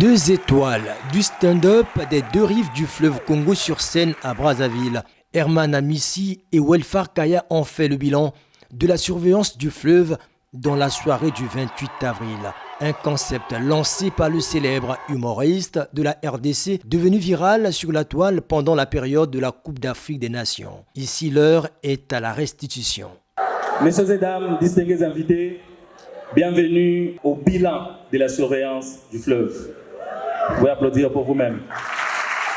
Deux étoiles du stand-up des deux rives du fleuve Congo sur scène à Brazzaville. Herman Amissi et Welfare Kaya ont fait le bilan de la surveillance du fleuve dans la soirée du 28 avril. Un concept lancé par le célèbre humoriste de la RDC devenu viral sur la toile pendant la période de la Coupe d'Afrique des Nations. Ici, l'heure est à la restitution. Messieurs et dames, distingués invités, bienvenue au bilan de la surveillance du fleuve. Vous pouvez applaudir pour vous-même.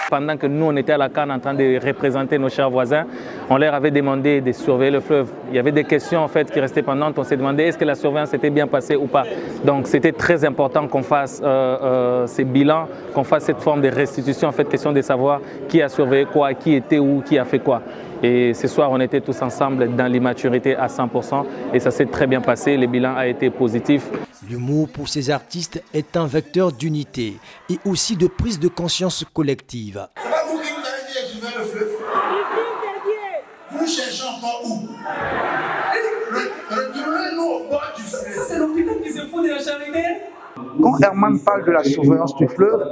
Pendant que nous, on était à la CAN en train de représenter nos chers voisins, on leur avait demandé de surveiller le fleuve. Il y avait des questions en fait qui restaient pendantes. On s'est demandé est-ce que la surveillance était bien passée ou pas. Donc c'était très important qu'on fasse ces bilans, qu'on fasse cette forme de restitution, en fait, question de savoir qui a surveillé quoi, qui était où, qui a fait quoi. Et ce soir, on était tous ensemble dans l'immaturité à 100% et ça s'est très bien passé. Le bilan a été positif. L'humour pour ces artistes est un vecteur d'unité et aussi de prise de conscience collective. C'est pas vous qui nous avez dit exhumer le fleuve. Vous cherchez encore où? Retournez-nous au bord du fleuve. Ça, c'est l'hôpital qui se fout de la charité. Quand Herman parle de la surveillance du fleuve,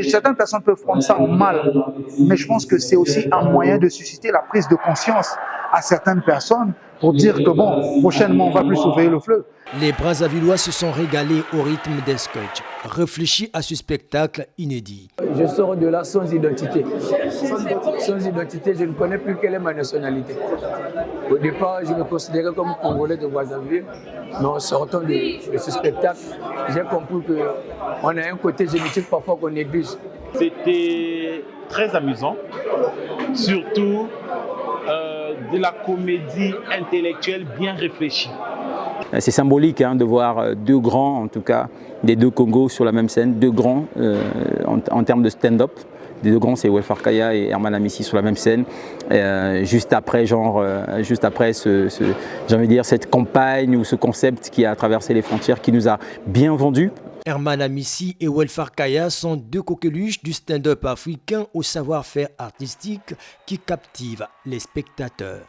certaines personnes peuvent prendre ça en mal, mais je pense que c'est aussi un moyen de susciter la prise de conscience à certaines personnes pour dire que bon, prochainement on va plus surveiller le fleuve. Les Brazzavillois se sont régalés au rythme des sketchs, réfléchis à ce spectacle inédit. Je sors de là sans identité. Sans identité, je ne connais plus quelle est ma nationalité. Au départ, je me considérais comme Congolais de Brazzaville, mais en sortant de ce spectacle, j'ai compris qu'on a un côté génétique parfois qu'on néglige. C'était très amusant, surtout de la comédie intellectuelle bien réfléchie. C'est symbolique de voir deux grands, en tout cas, des deux Congos sur la même scène, deux grands en termes de stand-up. Les deux grands, c'est Welfare Kaya et Herman Amissi sur la même scène. Juste après, j'ai envie de dire, cette campagne ou ce concept qui a traversé les frontières, qui nous a bien vendus. Herman Amissi et Welfare Kaya sont deux coqueluches du stand-up africain au savoir-faire artistique qui captivent les spectateurs.